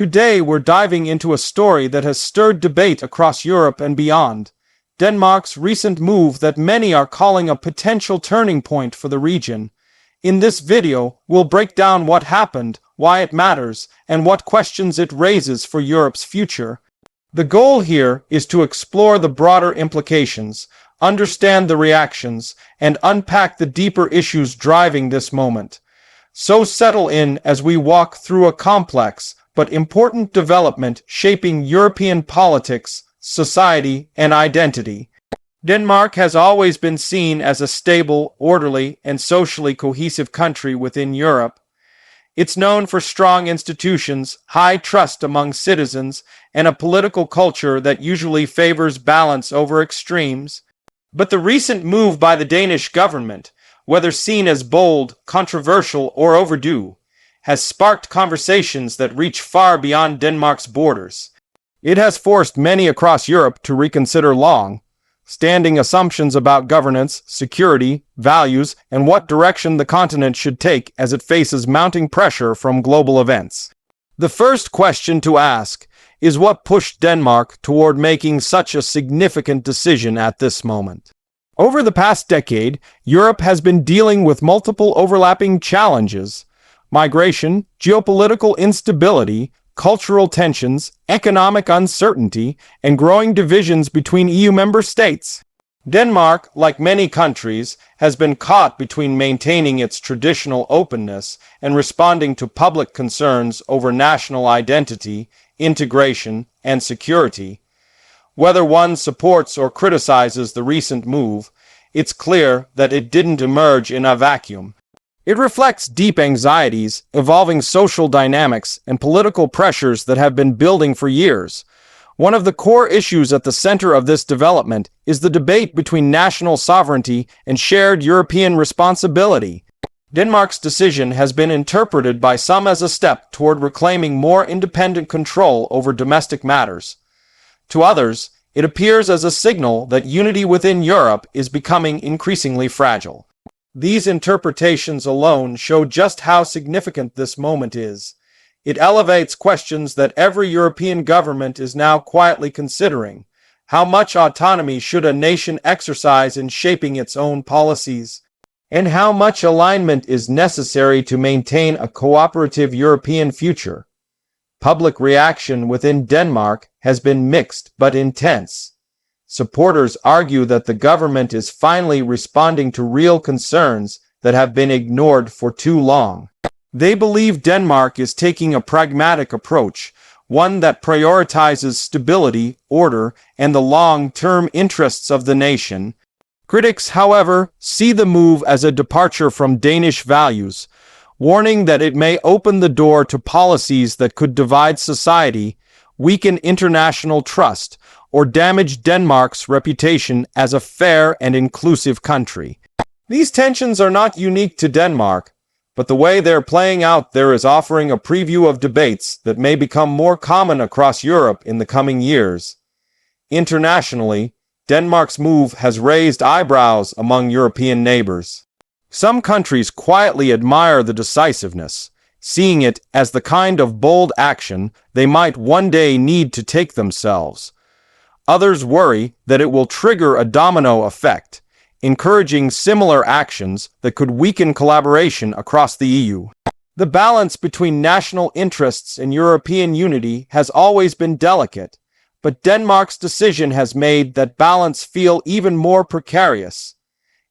Today we're diving into a story that has stirred debate across Europe and beyond. Denmark's recent move that many are calling a potential turning point for the region. In this video, we'll break down what happened, why it matters, and what questions it raises for Europe's future. The goal here is to explore the broader implications, understand the reactions, and unpack the deeper issues driving this moment. So settle in as we walk through a complex but important development shaping European politics, society, and identity. Denmark has always been seen as a stable, orderly, and socially cohesive country within Europe. It's known for strong institutions, high trust among citizens, and a political culture that usually favors balance over extremes. But the recent move by the Danish government, whether seen as bold, controversial, or overdue, has sparked conversations that reach far beyond Denmark's borders. It has forced many across Europe to reconsider long-standing assumptions about governance, security, values, and what direction the continent should take as it faces mounting pressure from global events. The first question to ask is what pushed Denmark toward making such a significant decision at this moment. Over the past decade, Europe has been dealing with multiple overlapping challenges: migration, geopolitical instability, cultural tensions, economic uncertainty, and growing divisions between EU member states. Denmark, like many countries, has been caught between maintaining its traditional openness and responding to public concerns over national identity, integration, and security. Whether one supports or criticizes the recent move, it's clear that it didn't emerge in a vacuum. It reflects deep anxieties, evolving social dynamics, and political pressures that have been building for years. One of the core issues at the center of this development is the debate between national sovereignty and shared European responsibility. Denmark's decision has been interpreted by some as a step toward reclaiming more independent control over domestic matters. To others, it appears as a signal that unity within Europe is becoming increasingly fragile. These interpretations alone show just how significant this moment is. It elevates questions that every European government is now quietly considering. How much autonomy should a nation exercise in shaping its own policies? And how much alignment is necessary to maintain a cooperative European future? Public reaction within Denmark has been mixed but intense. Supporters argue that the government is finally responding to real concerns that have been ignored for too long. They believe Denmark is taking a pragmatic approach, one that prioritizes stability, order, and the long-term interests of the nation. Critics, however, see the move as a departure from Danish values, warning that it may open the door to policies that could divide society, weaken international trust, or damage Denmark's reputation as a fair and inclusive country. These tensions are not unique to Denmark, but the way they're playing out there is offering a preview of debates that may become more common across Europe in the coming years. Internationally, Denmark's move has raised eyebrows among European neighbors. Some countries quietly admire the decisiveness, seeing it as the kind of bold action they might one day need to take themselves. Others worry that it will trigger a domino effect, encouraging similar actions that could weaken collaboration across the EU. The balance between national interests and European unity has always been delicate, but Denmark's decision has made that balance feel even more precarious.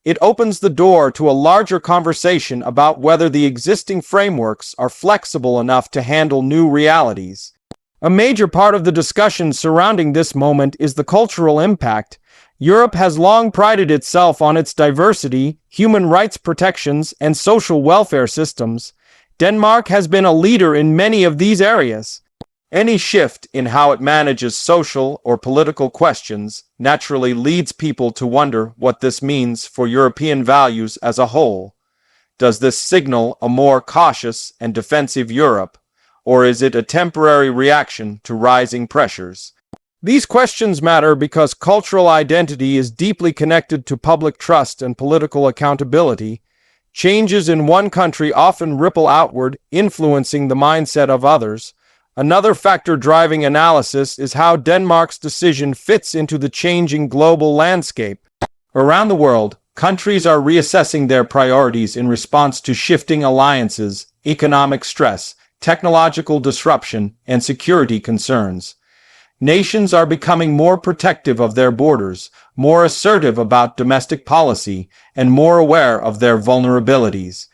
It opens the door to a larger conversation about whether the existing frameworks are flexible enough to handle new realities. A major part of the discussion surrounding this moment is the cultural impact. Europe has long prided itself on its diversity, human rights protections, and social welfare systems. Denmark has been a leader in many of these areas. Any shift in how it manages social or political questions naturally leads people to wonder what this means for European values as a whole. Does this signal a more cautious and defensive Europe? Or is it a temporary reaction to rising pressures? These questions matter because cultural identity is deeply connected to public trust and political accountability. Changes in one country often ripple outward, influencing the mindset of others. Another factor driving analysis is how Denmark's decision fits into the changing global landscape. Around the world, countries are reassessing their priorities in response to shifting alliances, economic stress, technological disruption, and security concerns. Nations are becoming more protective of their borders, more assertive about domestic policy, and more aware of their vulnerabilities.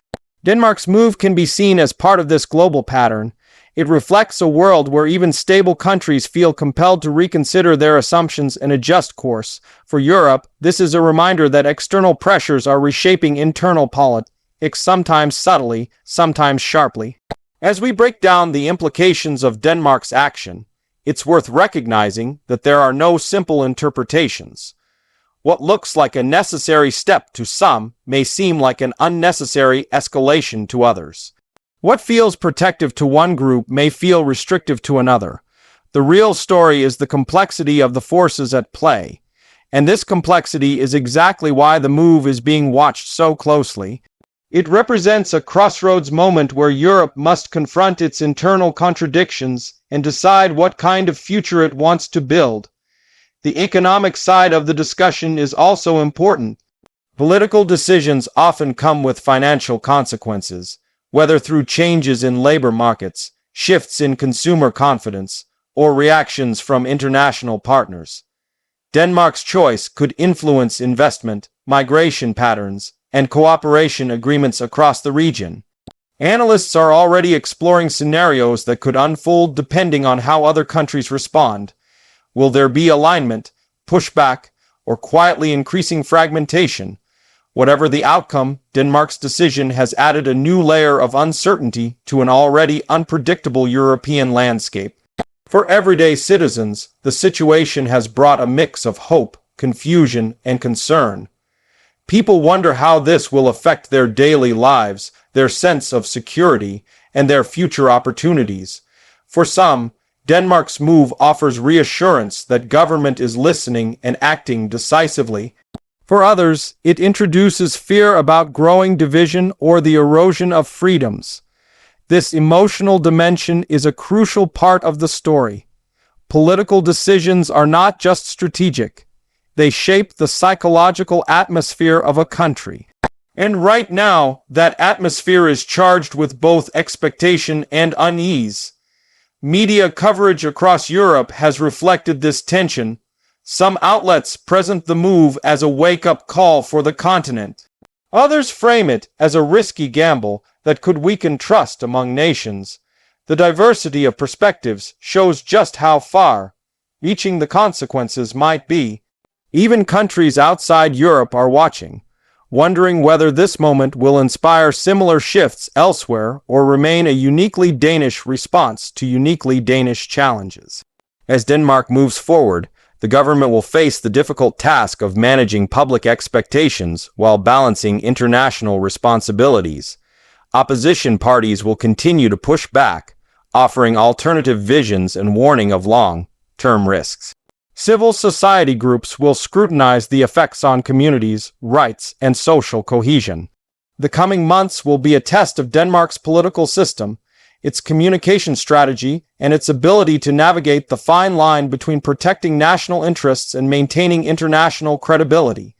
Denmark's move can be seen as part of this global pattern. It reflects a world where even stable countries feel compelled to reconsider their assumptions and adjust course. For Europe, this is a reminder that external pressures are reshaping internal politics, sometimes subtly, sometimes sharply. As we break down the implications of Denmark's action, it's worth recognizing that there are no simple interpretations. What looks like a necessary step to some may seem like an unnecessary escalation to others. What feels protective to one group may feel restrictive to another. The real story is the complexity of the forces at play, and this complexity is exactly why the move is being watched so closely. It represents a crossroads moment where Europe must confront its internal contradictions and decide what kind of future it wants to build. The economic side of the discussion is also important. Political decisions often come with financial consequences, whether through changes in labor markets, shifts in consumer confidence, or reactions from international partners. Denmark's choice could influence investment, migration patterns, and cooperation agreements across the region. Analysts are already exploring scenarios that could unfold depending on how other countries respond. Will there be alignment, pushback, or quietly increasing fragmentation? Whatever the outcome, Denmark's decision has added a new layer of uncertainty to an already unpredictable European landscape. For everyday citizens, the situation has brought a mix of hope, confusion, and concern. People wonder how this will affect their daily lives, their sense of security, and their future opportunities. For some, Denmark's move offers reassurance that government is listening and acting decisively. For others, it introduces fear about growing division or the erosion of freedoms. This emotional dimension is a crucial part of the story. Political decisions are not just strategic. They shape the psychological atmosphere of a country. And right now, that atmosphere is charged with both expectation and unease. Media coverage across Europe has reflected this tension. Some outlets present the move as a wake-up call for the continent. Others frame it as a risky gamble that could weaken trust among nations. The diversity of perspectives shows just how far-reaching the consequences might be. Even countries outside Europe are watching, wondering whether this moment will inspire similar shifts elsewhere or remain a uniquely Danish response to uniquely Danish challenges. As Denmark moves forward, the government will face the difficult task of managing public expectations while balancing international responsibilities. Opposition parties will continue to push back, offering alternative visions and warning of long-term risks. Civil society groups will scrutinize the effects on communities, rights, and social cohesion. The coming months will be a test of Denmark's political system, its communication strategy, and its ability to navigate the fine line between protecting national interests and maintaining international credibility.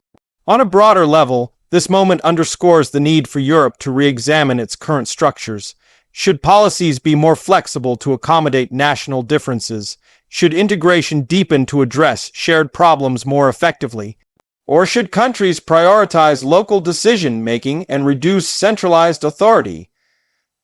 On a broader level, this moment underscores the need for Europe to re-examine its current structures. Should policies be more flexible to accommodate national differences? Should integration deepen to address shared problems more effectively? Or should countries prioritize local decision-making and reduce centralized authority?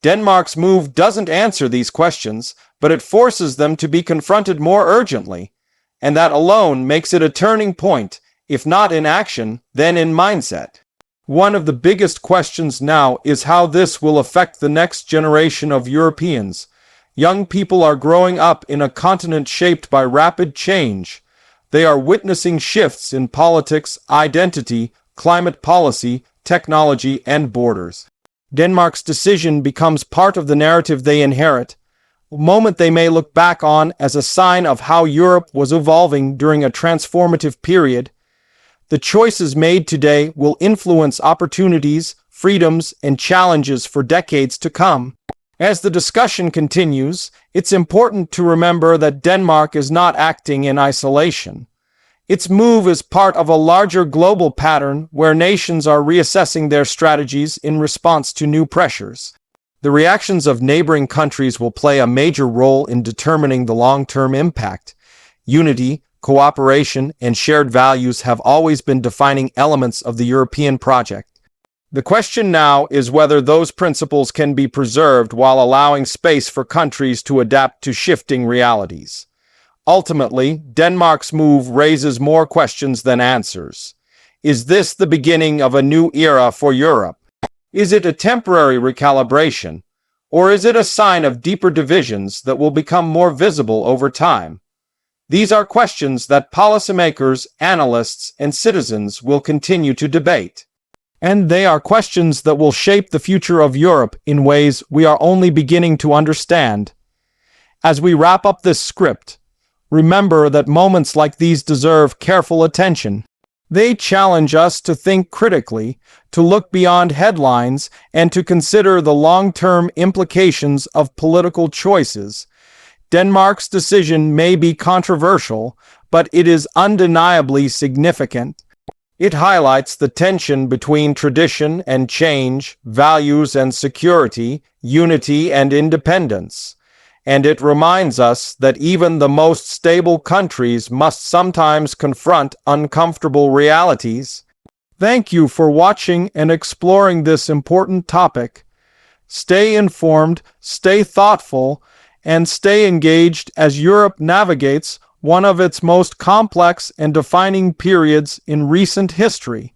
Denmark's move doesn't answer these questions, but it forces them to be confronted more urgently. And that alone makes it a turning point, if not in action, then in mindset. One of the biggest questions now is how this will affect the next generation of Europeans. Young people are growing up in a continent shaped by rapid change. They are witnessing shifts in politics, identity, climate policy, technology, and borders. Denmark's decision becomes part of the narrative they inherit, a moment they may look back on as a sign of how Europe was evolving during a transformative period. The choices made today will influence opportunities, freedoms, and challenges for decades to come. As the discussion continues, it's important to remember that Denmark is not acting in isolation. Its move is part of a larger global pattern where nations are reassessing their strategies in response to new pressures. The reactions of neighboring countries will play a major role in determining the long-term impact. Unity, cooperation, and shared values have always been defining elements of the European project. The question now is whether those principles can be preserved while allowing space for countries to adapt to shifting realities. Ultimately, Denmark's move raises more questions than answers. Is this the beginning of a new era for Europe? Is it a temporary recalibration, or is it a sign of deeper divisions that will become more visible over time? These are questions that policymakers, analysts, and citizens will continue to debate. And they are questions that will shape the future of Europe in ways we are only beginning to understand. As we wrap up this script, remember that moments like these deserve careful attention. They challenge us to think critically, to look beyond headlines, and to consider the long-term implications of political choices. Denmark's decision may be controversial, but it is undeniably significant. It highlights the tension between tradition and change, values and security, unity and independence. And it reminds us that even the most stable countries must sometimes confront uncomfortable realities. Thank you for watching and exploring this important topic. Stay informed, stay thoughtful, and stay engaged as Europe navigates one of its most complex and defining periods in recent history.